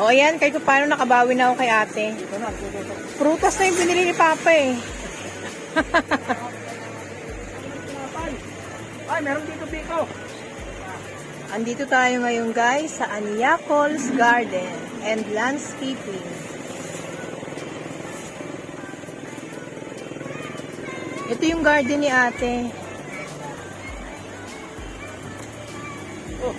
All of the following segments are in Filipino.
O, ayan, kahit paano nakabawi na ako kay ate. Prutas na yung binili ni Papa eh. Ay, meron dito piko. Andito tayo ngayon guys sa Aniacol's Garden and Landscaping. Ito yung garden ni ate. Oh.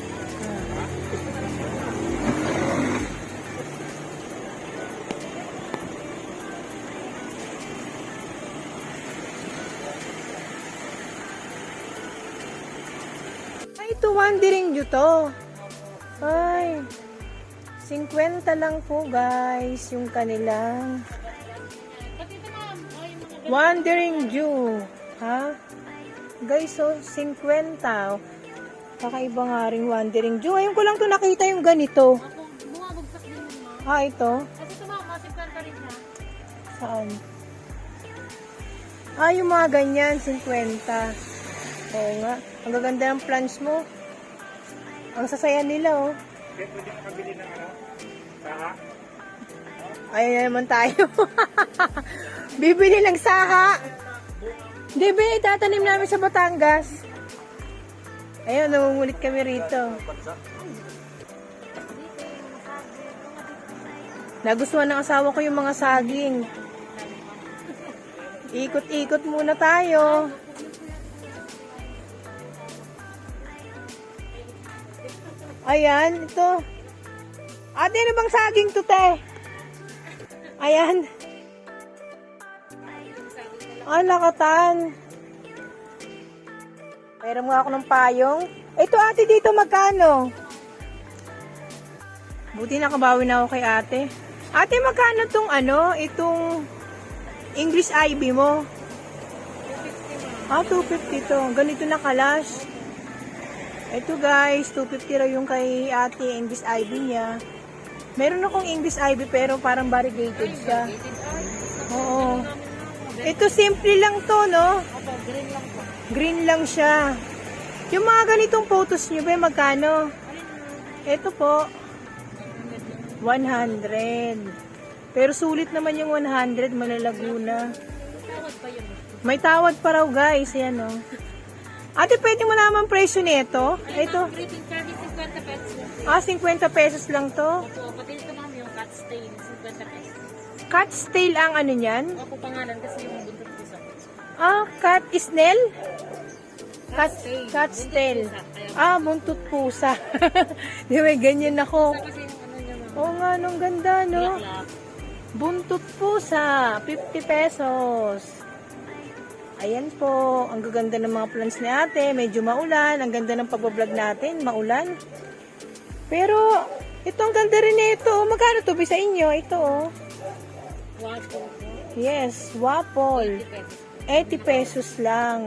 Ay, ito wandering view to. Ay, 50 lang po guys yung kanilang wandering view. Ha? Guys, so 50. Kakaiba nga rin wandering view. Ayun ko lang to nakita yung ganito. Bumabagsak din yun, ma. Ah, ito? Kasi tumama, siplanta rin siya. Saan? Ah, yung mga ganyan, 50. Oo nga. Ang gaganda ng plants mo. Ang sasaya nila, oh. Pwede makabili ng ano? Saka? Ayun na naman tayo. Bibili ng saha. Hindi, itatanim namin sa Batangas. Ayun, nangungulit kami rito. Nagustuhan ng asawa ko yung mga saging. Ikot-ikot muna tayo. Ayan, ito. Ate, ano bang saging to, te? Ayan. Ah, lakatan. Mayroon nga ako ng payong. Ito, ate, dito magkano? Buti nakabawi na ako kay ate. Ate, magkano tong ano? Itong English ivy mo? 250, ma. Ah, 250 to. Ganito na kalash. Ito guys, 250 raw yung kay ate English ivy niya. Meron akong English ivy pero parang variegated siya. Oo. Ito simple lang to, no? Opo, green lang po. Green lang siya. Yung mga ganitong photos nyo ba, magkano? Ito po, 100. Pero sulit naman yung 100, malalago na. Tawad pa yun. May tawad pa raw guys, yan o. Ate, pwede mo naman presyo nito? Ito. Greeting service, 50 pesos lang. Ah, 50 pesos lang to. Opo, pati ito ma'am, yung cat stain, 50 pesos. Cat's tail ang ano niyan? Opo, pangalan kasi yung buntot po sa peso. Ah, cat snail? Cat, tail. cat's tail. Buntot pusa, kaya- Ah, buntut pusa. Di ba, ganyan ako. Kasi yung ano niya ma'am. Oo nga, nung ganda, no? Bulaklak. Buntut pusa, 50 pesos. Ayan po, ang gaganda ng mga plants ni ate. Medyo maulan, ang ganda ng pagbablog natin, maulan. Pero, ito ang ganda rin nito. Magkano to ba sa inyo? Ito, oh. Wapo po. Yes, waffle. 50 pesos. 80 pesos lang.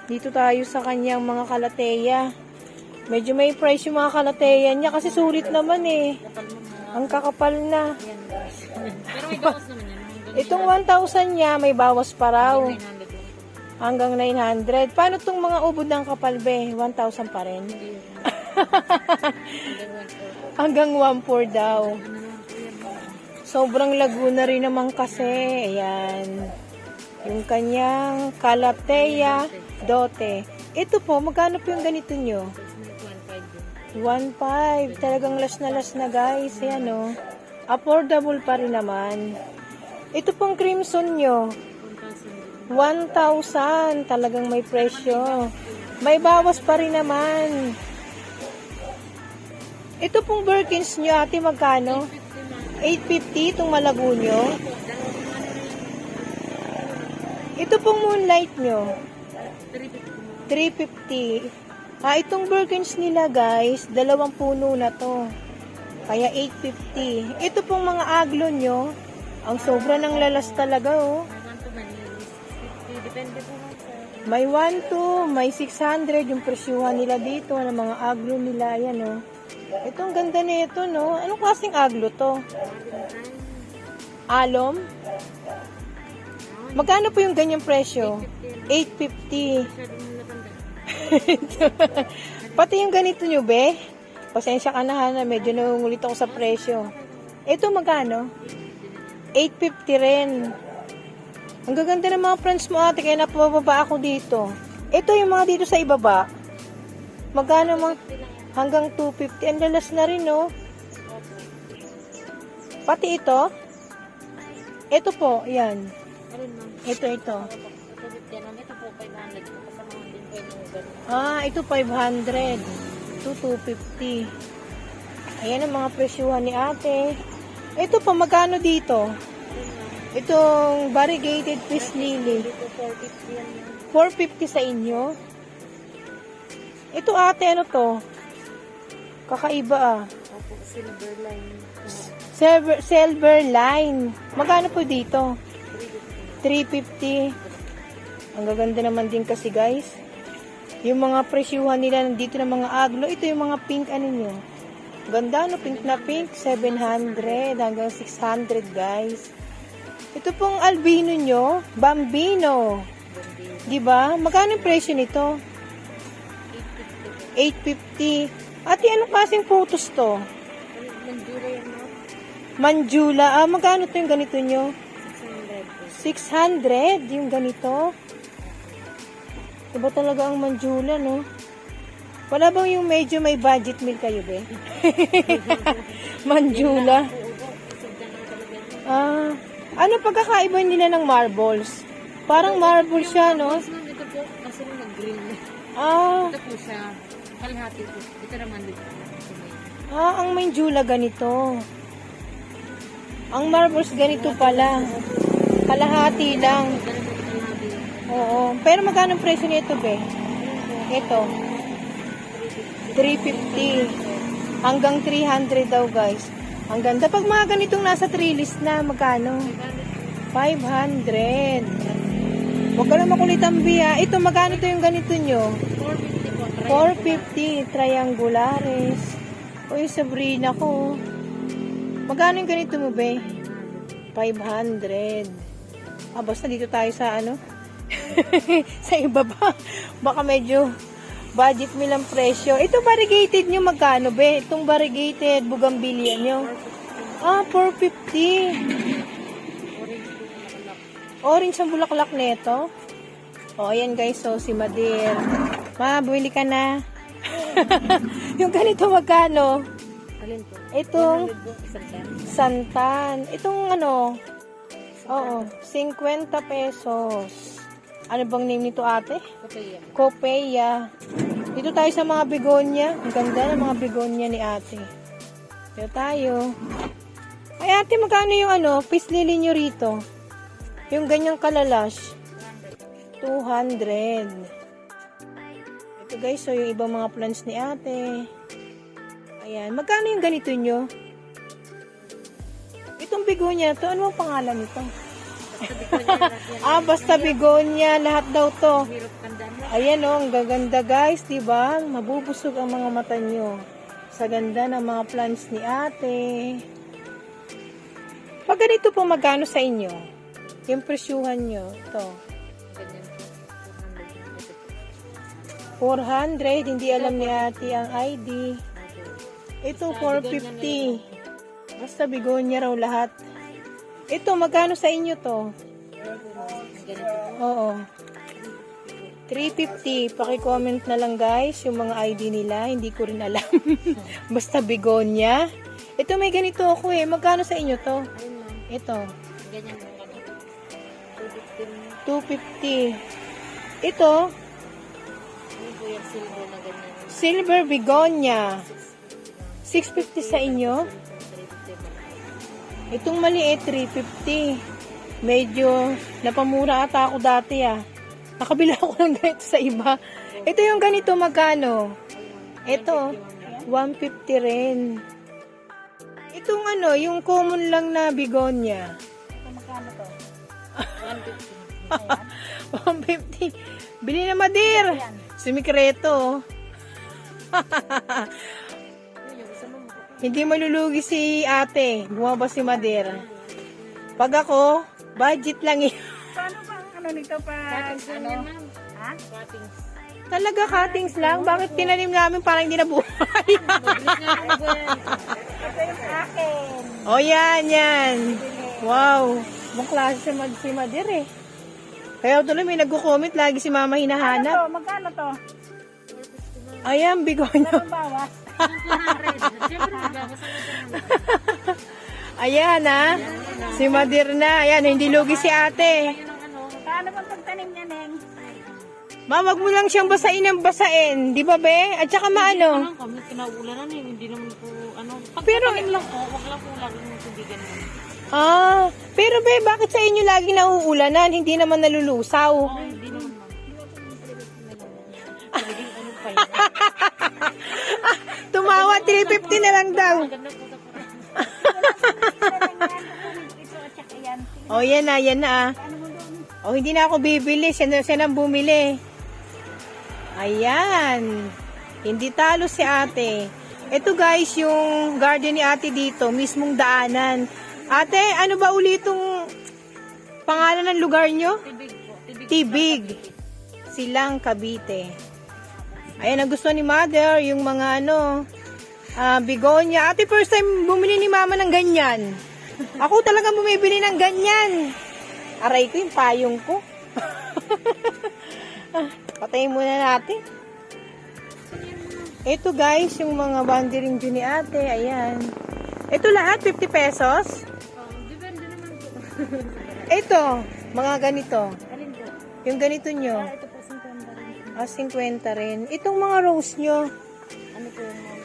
Dito tayo sa kanyang mga kalateya. Medyo may price yung mga kalateya niya kasi sulit naman eh. Kapal mo mga. Ang kakapal na. Yan guys. Pero may bawas naman yan. Itong 1,000 niya may bawas pa raw. 900 lang po. Hanggang 900. Paano tong mga ubod ng kapal be? 1,000 pa rin. Hindi. Hanggang 1,400 daw. Sobrang Laguna rin naman kasi. Ayan. Yung kanyang Calathea Dote. Ito po, magkano po yung ganito nyo? 1,500. Talagang last na guys. Ayan o. Affordable pa rin naman. Ito pong crimson nyo. 1,000. Talagang may presyo. May bawas pa rin naman. Ito pong Birkins nyo, ate, magkano? 850 itong malago nyo. Ito pong moonlight nyo. 350. Ah, itong Birkins nila guys, 2 puno na to. Kaya 850. Ito pong mga aglo nyo, ang sobra ng lalas talaga oh. Depende po sa May 1 may 600 yung presyuhan nila dito ng mga aglo nila. Ayan oh. Ito ang ganda na ito no. Anong klaseng aglo to? Alom? Magkano po yung ganyang presyo? 850. Pati yung ganito nyo, be. Pasensya ka na, ha, medyo nangungulit ako sa presyo. Ito magkano? 850 rin. Ang gaganda ng mga friends mo, ate, kaya napababa ako dito. Ito yung mga dito sa ibaba. Magkano mga? Hanggang 250. Ang lalas na rin, no? Pati ito. Ito po, yan. Alin ma'am? Ito. Ito 50 lang. Ito po 500. Kasama ko din po yung ganun. Ah, ito 500. Ito 250. Ayan ang mga presyuhan ni ate. Ito pa, magkano dito? Alin ma'am? Itong variegated fish lily. Dito 450 yan ma'am. 450 sa inyo. Ito ate, ano to? Kakaiba ah. Opo, silver line. Silver line. Magkano po dito? 350. Ang gaganda naman din kasi guys. Yung mga presyuhan nila nandito ng mga aglo. Ito yung mga pink ano nyo. Ganda no, pink na pink. 700 hanggang 600 guys. Ito pong albino nyo. Bambino. Diba? Magkano yung presyo nito? 850. Ate, anong klaseng photos to? Mandura yan ma'am. Manjula. Ah, magkano to yung ganito nyo? 600 po. 600 yung ganito. Iba talaga ang Manjula, no? Wala bang yung medyo may budget meal kayo, be? Manjula. Ah, ano pagkakaiba nila ng marbles? Parang marble siya, no? Mas ma'am, ito po kasi nung nag-grill. Ah, Ito po siya. Kalahati po. Ito naman dito. ang Manjula ganito. Ang marbles ganito pala. Kalahati lang. Ganun po kalahati. Oo. Pero magkano ang presyo nito, be? Ito. 350. Hanggang 300 daw, guys. Ang ganda. Pag mga ganitong nasa 3 list na, magkano? 500. Huwag ka lang makulitan, Bia. Ito, magkano to yung ganito nyo? 450 po. 450. Triangulares. Uy, Sabrina ko. Magkano yung ganito mo, be? 500. Ah, basta dito tayo sa ano? Sa ibaba. Baka medyo budget mo lang presyo. Ito variegated nyo magkano, be? Itong variegated bugambilya nyo. Ah, 450. Orange ang bulaklak nito. O, ayan guys. So, si Madir. Ma, bumili ka na. Yung ganito magkano? Alin po? Itong 100 po. Isang tan. santan. Itong ano? Oo, 50 pesos. Ano bang name nito, ate? Papaya. Copeya. Dito tayo sa mga begonia. Ang ganda ng mga begonia ni ate. Dito tayo. Ay, ate, magkano yung ano, fish lily nyo rito? Yung ganyang kalalash. 200. Ito guys, so yung ibang mga plants ni ate. Ayan. Magkano yung ganito nyo? Itong begonia to, ano ang pangalan nito? Basta begonia, lahat daw to. Hirap kandaan mo. Ayan ang gaganda guys, diba? Mabubusog ang mga mata nyo sa ganda ng mga plants ni ate. Pag ganito po, magkano sa inyo? Yung presyuhan nyo, ito. Ganyan po. 400, hindi alam ni ate ang ID. Ito, 450. Basta begonia raw lahat. Ito, magkano sa inyo to? Ganito po. Oo. 350. Paki-comment na lang guys yung mga ID nila. Hindi ko rin alam. Basta begonia. Ito may ganito ako eh. Magkano sa inyo to? Ayun ma'am. Ito. Ganyan po kami. 250. Ito, Ayun po yung silver na ganyan. silver begonia. 650 sa inyo. 350 po. Itong maliit, 350. Medyo napamura ata ako dati ah. Nakabila ako ng ganito sa iba. Ito yung ganito, magkano? Ito, 150 rin. Itong ano, yung common lang na begonia. Magkano to? 150. Bili na Madir. Sumikreto. Hindi malulugi si ate. Bumaba si Madir. Pag ako, budget lang eh. Paano ba ang ano nito pa? Cuttings lang yan ma'am. Ha? Cuttings. Talaga cuttings lang? Bakit tinanim namin parang hindi nabuhay? Mabilis nga po ba yan? Ito yung akin. Oh, yan. Wow. Ibang klase si Madir eh. Kaya tuloy may nagko-comment lagi si Mama hinahanap. Magkano to? Ayan, bigonyo. Ang bawas. 200. Siyempre, magbawas ang Ayan ha. Si Madir na. Ayan, hindi lugi si ate. Paano bang pagtanim niya, Neng? Ma, wag mo lang siyang basain ng basain. Di ba, be? At saka maano. Kami kinauulanan eh. Hindi naman po, pag Pero- patanim lang po, wag lang po laging tubigan mo. Pero be, bakit sa inyo laging nauulanan? Hindi naman nalulusaw. Hindi naman ma'am. Laging pa yun. Tumawa, 350 na lang daw. Maganda po sa parang. Ito at saka yan. Oh, yan na. Oh, hindi na ako bibili. Siya nang bumili. Ayan. Hindi talo si ate. Ito guys, yung garden ni ate dito, mismong daanan. Ate, ano ba ulitong pangalan ng lugar nyo? Tibig po. Tibig. Silang Cavite. Ayan, ang gusto ni Mother, yung mga bigonya. Ate, first time bumili ni Mama ng ganyan. Ako talaga bumibili ng ganyan. Aray ko yung payong ko. Patayin muna natin. Ito guys, yung mga wandering Jew ni ate. Ayan. Ito lahat, 50 pesos. Depende naman po. Ito, mga ganito. Alin po? Yung ganito nyo. Ito po, 50 rin. 50 rin. Itong mga rose nyo. Ano po yun ma'am?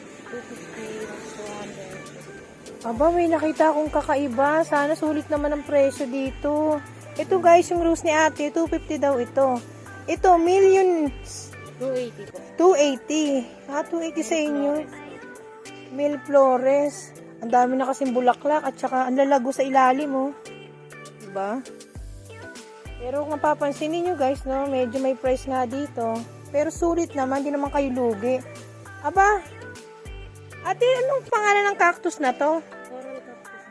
250, 200. Aba, may nakita akong kakaiba. Sana sulit naman ang presyo dito. Ito guys, yung rose ni ate, 250 daw ito. Ito, millions. 280 po. 280. 280 sa inyo. Mil Flores. Ang dami na kasing bulaklak at saka ang lalago sa ilalim, oh. Diba? Pero kung mapapansin niyo guys, no, medyo may price nga dito. Pero sulit naman, di naman kayo lugi. Aba, ate, anong pangalan ng cactus na to? Coral cactus.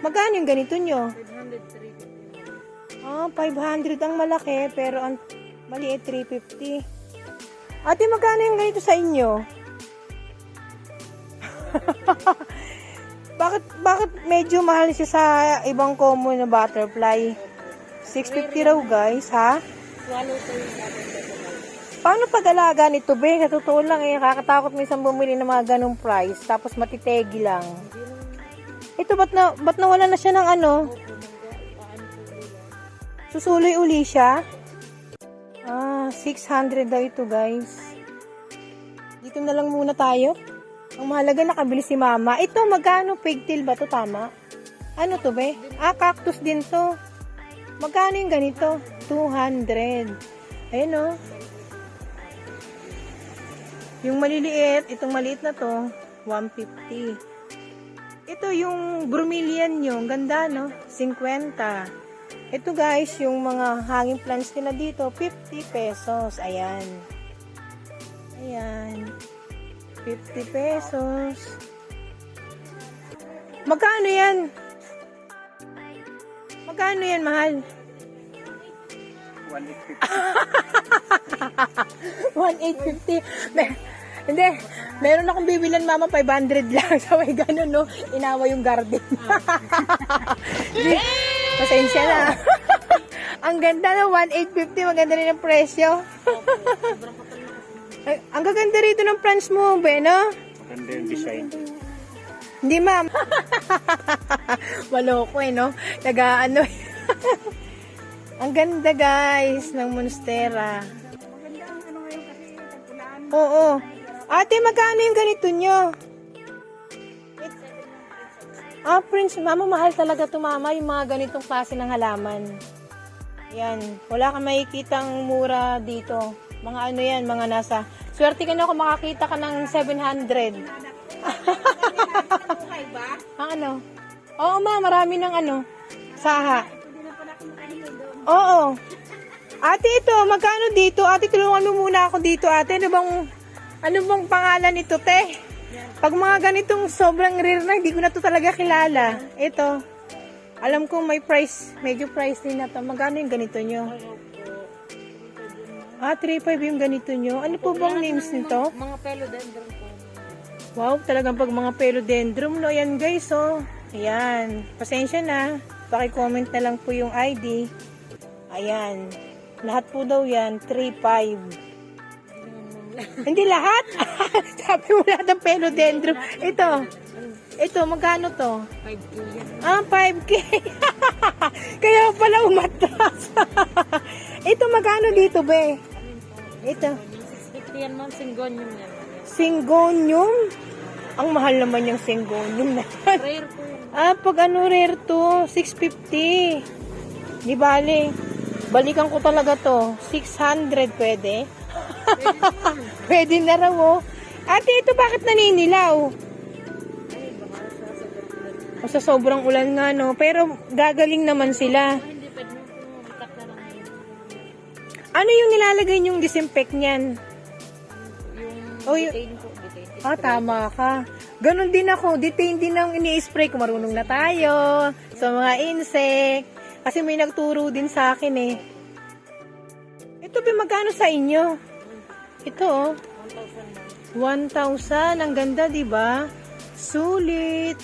Magkano yung ganito nyo? 500, 350. 500 ang malaki, pero ang maliit 350. Ate, magkano yung ganito sa inyo? bakit medyo mahal siya sa ibang common na butterfly? 650 raw guys, ha? Swallow to yung natin. Paano pag-alaga nito, be? Sa totoo lang eh, nakakatakot minsan bumili ng mga ganong price, tapos matitegi lang. Ito, ba't nawala na siya ng susuloy uli siya? 600 daw ito guys. Dito na lang muna tayo. Ang mahalaga nakabili si mama. Ito, magkano? Pigtail ba to? Tama? Ano to, be? Cactus din to. Magkano yung ganito? 200. Ayun, oh. Yung maliliit, itong maliit na to, 150. Ito yung bromelian nyo. Ang ganda, no? 50. Ito guys, yung mga hanging plants nila dito, 50 pesos. Ayan. Ayan. 50 pesos. Magkano yan? Magkano yan, mahal? 1,850. Hindi. Meron akong bibilan, mama, 500 lang. So, may ganun, no? Inawa yung garden. Pasensya na. Ang ganda na, 1,850. Maganda rin ang presyo. Ay, ang gaganda rito ng plants mo, Beno. Maganda yung design. Hindi, ma'am. Maloko eh, no? Nag-ano. Ang ganda, guys, ng Monstera. Maganda ang ngayon kasi tagpulaan. Oo. Ate, magkano yung ganito nyo? Prince, mama, mahal talaga to, mama, yung mga ganitong klase ng halaman. Yan. Wala kang makikitang mura dito. Mga yan, mga nasa. Swerte ka na kung makakita ka ng 700. Ang Oo, ma, marami ng saha. Oo. Ate, ito, magkano dito? Ate, tulungan mo muna ako dito, ate. Ano bang pangalan nito, te? Pag mga ganitong sobrang rare na, hindi ko na to talaga kilala. Ito. Alam kong may price, medyo price din na to. Magkano yung ganito nyo? 3.5 yung ganito nyo. Ano po bang names nito? Mga philodendron po. Wow, talagang pag mga philodendron, no? Ayan guys, oh. Ayan. Pasensya na. Paki-comment na lang po yung ID. Ayan. Lahat po daw yan, 3.5. Hindi lahat? Sabi mo lahat ng philodendron. Ito, magkano to? 5K yan. 5K. Kaya pala umatras. Ito, magkano dito, be? Ito. 650 yan ma'am, Syngonium yan. Syngonium? Ang mahal naman yung Syngonium na yan. Rare po yun. Pag ano rare to, 650. Di bale. Balikan ko talaga to. 600 pwede? Pwede na raw, oh. Ate, ito bakit naninilaw? Ay, baka sa O sa sobrang ulan nga, no? Pero gagaling naman sila. hindi pwede mo po ikat na lang yun. Ano yung nilalagay niyong disinfect niyan? Yung Oh, detain po, detain. Tama ka. Ganon din ako. Detain din ang ini-spray ko. Marunong na tayo. Sa mga insect. Kasi may nagturo din sa akin eh. Ito ba magkano sa inyo? Ito oh. 1,000 ma'am. 1,000. Ang ganda, di ba? Sulit.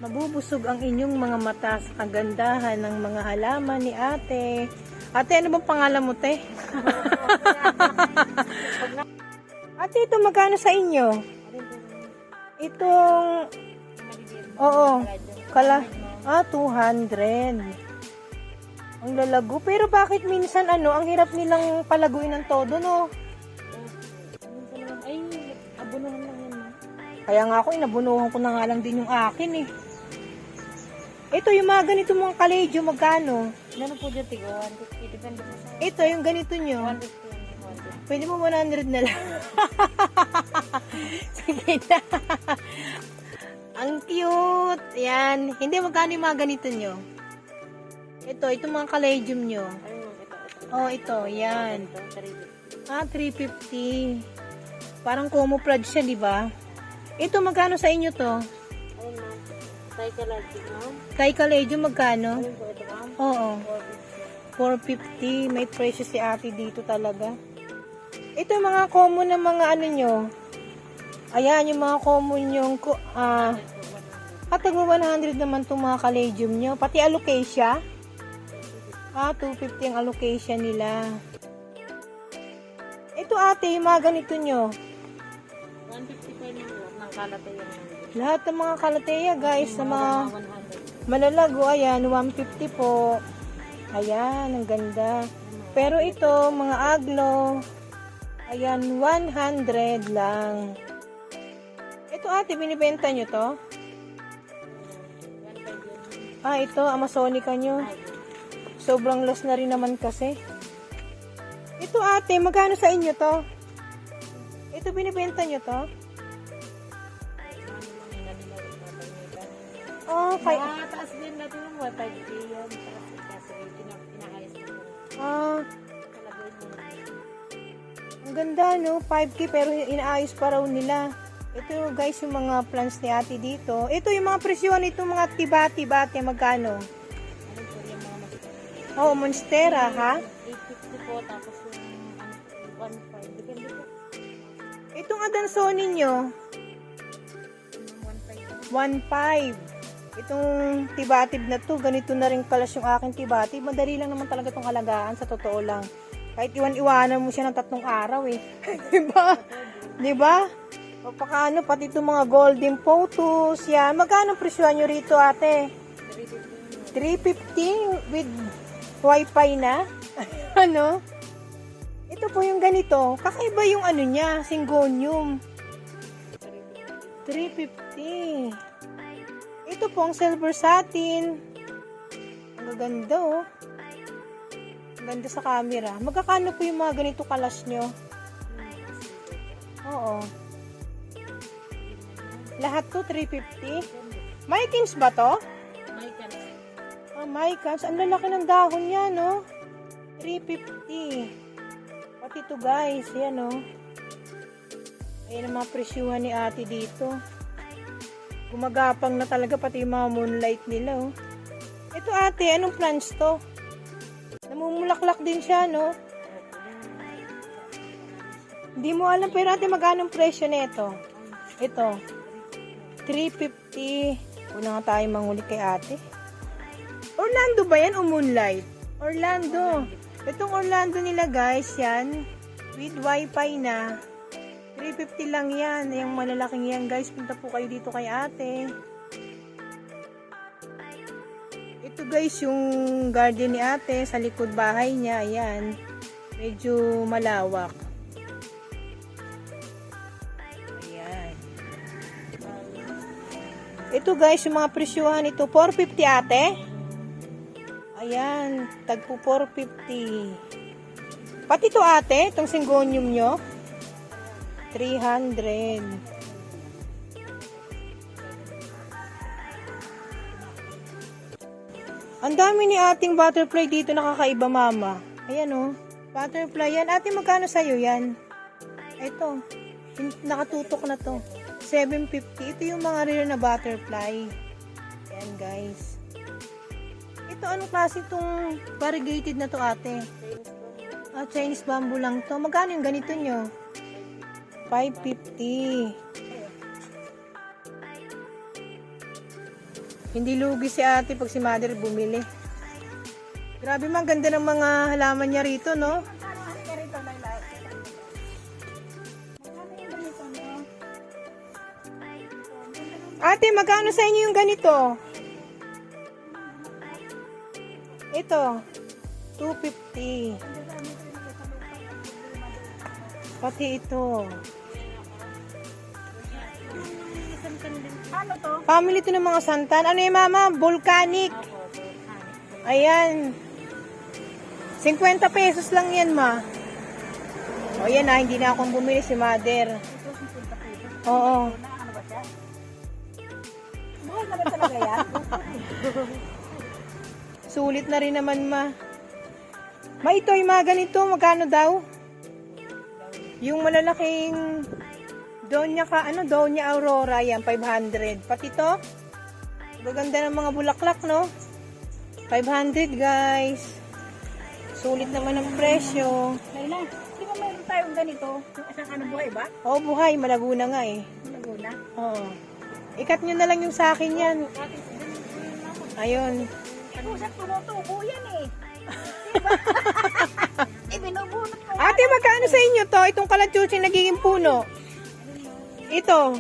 Mabubusog ang inyong mga mata sa kagandahan ng mga halaman ni ate. Ate, ano bang pangalan mo, te? Ate, ito magkano sa inyo? Itong... Oo. 200. Ang lalago. Pero bakit minsan ang hirap nilang palaguin ng todo, no? Minsan naman, ay, abunuhan lang yan ma'am. Kaya nga ako, inabunuhan ko na nga lang din yung akin eh. Ito, yung mga ganito mga kaledyo, magkano? Gano'n po dyan, tigo, 150. Depende po sa Ito, yung ganito nyo. 150 yan. 150. Pwede mo 100 na lang. Sige na. Ang cute. Yan. Hindi, magkano yung mga ganito nyo? Ito mga kaledium nyo. Ayun ma'am, ito. Oh, ito. Yan. Ito, 350. 350. Parang camouflage siya, di ba? Ito, magkano sa inyo to? Ayun ma'am. Psychologic ma'am. Thai kaledium, magkano? Ayun po, ito ma'am. Oo. 450. 450. May presyo si ate dito talaga. Ito yung mga common na mga ano nyo. Ayan, yung mga common yung katag 100 naman itong mga kaledium nyo. Pati alocasia. 250 ang alocasia nila. Ito ate, yung mga ganito nyo. 150 pa yun ng kalate yan. Lahat ng mga kalateya guys, na mga 100. malalago, ayan, 150 po. Ayan, ang ganda. Pero ito, mga aglo, ayan, 100 lang. Ito ate, binibenta nyo to? Ito, Amazonica nyo. Sobrang loss na rin naman kasi. Ito ate, magkano sa inyo to? Ito, binibenta nyo to? Taas din natin yung 150 yun. Kasi pinakayas ko. Talagay mo na. Ang ganda no, 5K pero inaayos pa raw nila. Ito guys yung mga plants ni ate dito. Ito yung mga presyon nito mga tibati-bati, magkano? Ano po yung mga masakit? Oh, Monstera ha? 850 po, tapos yung 1.5. Depende po. Itong Adansoni nyo, 1.5. Itong tibatib na to, ganito na rin kalas yung aking tibatib. Madali lang naman talaga itong alagaan, sa totoo lang. Kahit iwan-iwanan mo siya ng 3 araw eh. Diba? Diba? Papakano, pati itong mga golden photos. Yan. Magkano presyo nyo rito ate? 350 with wifi na? Ano? Ito po yung ganito. Kakaiba yung ano niya, Syngonium. 350. Ito po ang silver satin. Ang gaganda oh. Ang ganda sa camera. Magkakano po yung mga ganito kalas nyo? Oo. Lahat to 350. Mykins ba to? Mykins. Ang lalaki ng dahon niya no? 350. Pati to guys. Yan oh. Ayan ang mga presyuhan ni ate dito. Gumagapang na talaga pati yung mga moonlight nila oh. Ito ate, anong plants to? Namumulaklak din siya no? Hindi mo alam, pero ate, magkano ang presyo nito? Ito. 350. Una nga tayo mangulit kay ate. Orlando ba yan o Moonlight? Orlando. Itong Orlando nila guys, yan. With wifi na. 350 lang yan. Yung malalaking yan guys. Punta po kayo dito kay ate. Ito guys, yung garden ni ate sa likod bahay niya. Ayan. Medyo malawak. Ayan. Ito guys, yung mga presyuhan ito. 450 ate. Ayan. Tagpo 450. Pati to ate, itong syngonium nyo. 300. Ang dami ni ating butterfly dito, nakakaiba mama. Ayan o. Butterfly yan. Ate, magkano sa'yo yan? Ito. Nakatutok na to. 750. Ito yung mga rare na butterfly. Ayan guys. Ito, anong klase itong variegated na to ate? Chinese bamboo lang to. Magkano yung ganito nyo? 550. Hindi lugi si ate pag si mother bumili. Grabe man, ganda ng mga halaman niya rito, no? Ate, magkano sa inyo yung ganito? Ito, 250. Pati ito. Ano to? Family to ng mga santan. Ano yung mama? Volcanic. Ayan. 50 pesos lang yan, ma. O yan na, hindi na akong bumili si mother. Ito, 50 pesos. Oo. Ano ba siya? Buhay na ba talaga yan? Sulit na rin naman, ma. Ma, ito yung mga ganito. Magkano daw? Yung malalaking Donya Aurora, yan, 500. Pati to, maganda ng mga bulaklak, no? 500, guys. Sulit naman ang presyo. Layla, di ba mayroon tayong ganito? Yung isang ano, buhay ba? Oo, buhay. Malaguna nga, eh. Laguna. Oo. Ikat nyo na lang yung sa akin yan. Ayun. Pusat tumutubo yan eh. Diba? Ibinubunot ko. Ate, magkano sa inyo to? Itong kalachuchi nagiging puno. Ito.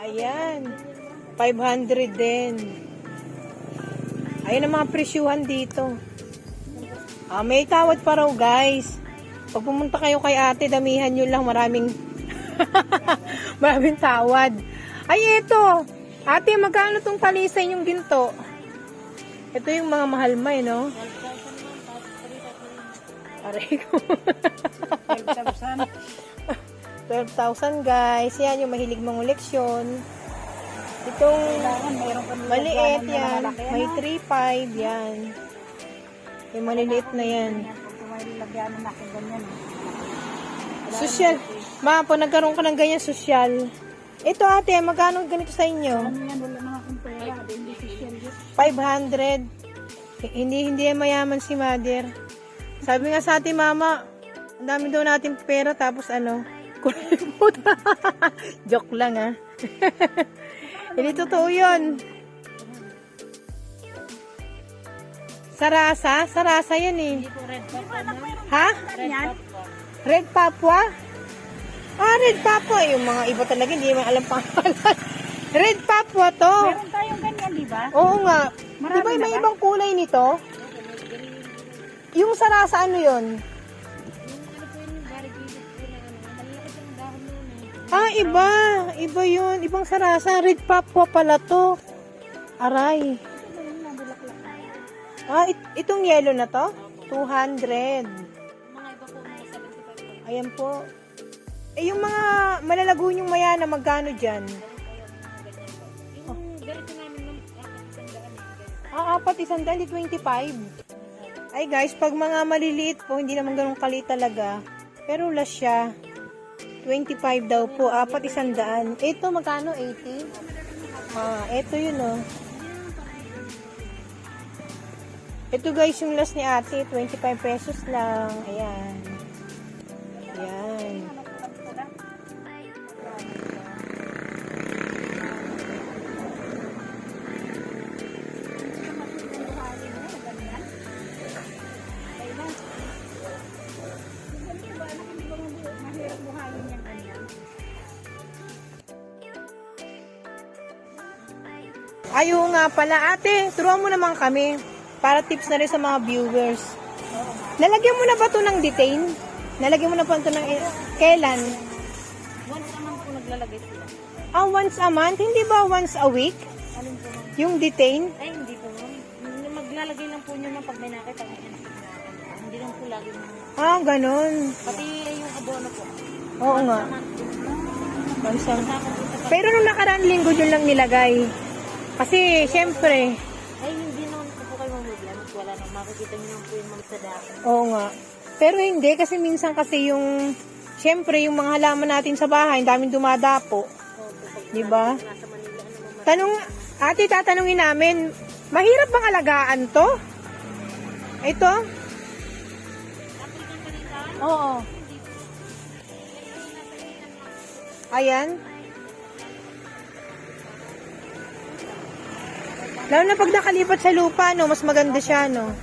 Ayan. 500 din. Ayan ang mga presyuhan dito. May tawad pa raw, guys. Pag pumunta kayo kay ate, damihan nyo lang. Maraming tawad. Ay, ito. Ate, magkano tong talisay yung ginto? Ito yung mga mahal may, no? 12,000. 12,000 guys. Yan yung mahilig mong leksyon. Itong maliit yan. May 3,500 yan. Yung maliliit na yan. Kung may lagyanan na akong ganyan. Social. Ma, po nagkaroon ka ng ganyan social. Ito ate, magkano ganito sa inyo? Ano yan, wala na akong pera. Hindi social yun. 500. Hindi mayaman si mother. Sabi nga sa ating mama, ang dami daw natin pera tapos ano, kulimut. Joke lang ah. Hindi totoo yun. Sarasa? Sarasa yan eh. Ha? Ganyan. Red Papua? Red Papua. Yung mga iba talaga, hindi mo alam pangalan. Red Papua to. Meron tayong ganyan, di ba? Oo nga. Marami Di ba na may ba? ibang kulay nito? Yung sarasa ano yun? Iba. Iba yun. Ibang sarasa. Red Papua pala to. Aray. Itong yellow na to? 200. Ayan po. Yung mga malalago yung mayana, magkano dyan? Apat isang daan, di 25. Ay guys, pag mga maliliit po, hindi naman ganun kaliit talaga. Pero last siya. 25 daw po, apat isang daan. Ito magkano? 80? Ito yun oh. Ito guys, yung last ni ate, 25 pesos lang. Ayan. Yan. Ayaw nga pala, ate, turuan mo naman kami para tips na rin sa mga viewers. Nalagyan mo na ba ito ng detain? Nalagyan mo na ba ito ng kailan? Once naman po naglalagay sila. Once a month? Hindi ba once a week? Alin po ma'am? Yung detain? Ay, hindi po ma'am. Maglalagay lang po nyo ma'am pag may nakita ko. Hindi lang po lagi ma'am. Ganun. Pati yung abono po. Oo nga. Once a month po. Once a- Kasama po sa Pero nung nakaraan linggo yun lang nilagay. Kasi, syempre, ay, hindi naman po kayo mamaglamit. Wala na. Makikita nyo lang po yung mga sa dami. oo nga. Pero hindi, kasi minsan kasi yung, syempre, yung mga halaman natin sa bahay, daming dumadapo. Di ba? Nasa Manila, ano ma'am? Tanong, ate, tatanungin namin, mahirap bang alagaan to? Ito? Oo. Ayan. Lalo na pag nakalipat sa lupa, no, mas maganda siya, no?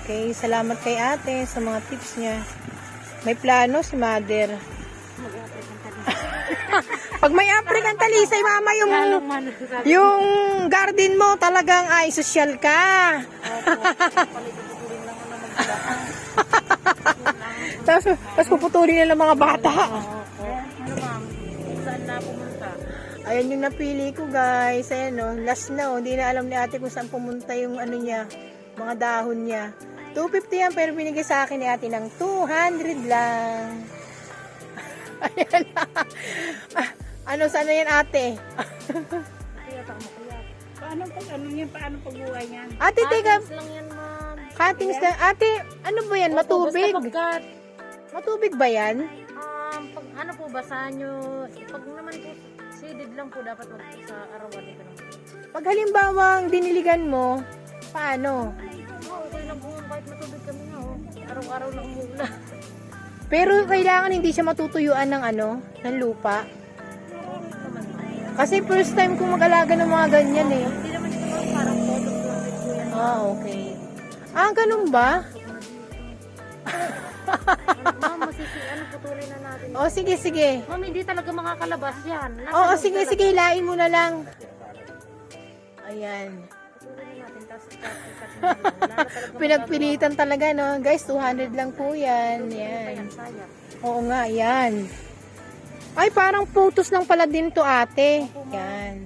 Okay, salamat kay ate sa mga tips niya. May plano si mother. Pag may African talisay, mama, yung garden mo talagang ay social ka. Tapos puputulin na lang mga bata. Ano ma'am? Saan na pumunta? Ayan yung napili ko, guys. Ayan, no. Last na, oh. Hindi na alam ni ate kung saan pumunta yung ano niya, mga dahon niya. 250 yan, pero binigay sa akin ni ate ng 200 lang. Ayan. Ano, sana yan, ate? Kaya pa mo kaya. Paano pag ano niya? Paano pagbuhay niyan? Ate, teka. Cuttings lang yan ma'am. Cuttings lang. Ate, ano ba yan? Matubig? Opo, basta pagkat, Matubig ba yan? pag ano po, basahan nyo, pag naman po, seeded lang po dapat wag sa arawan ito naman. Pag halimbawang diniligan mo, paano? Okay lang po, kahit matubig kami na, oh. Araw-araw na umuulan. Pero kailangan hindi siya matutuyuan ng ano, ng lupa. Kasi first time kong mag-alaga ng mga ganyan eh. Hindi naman ito ma'am, parang photographic po yan. Okay. Ganun ba? Ma'am, ano, putulin na natin. Sige, sige. Ma'am, hindi talaga makakalabas yan. Sige, sige. Hilain mo na lang. Ayan. Putulin na natin, tapos ikat. Pinagpilitan talaga, no? Guys, 200 lang po yan. Yan. Sayang. Oo nga, yan. Ay, parang photos lang pala din to, ate. Yan.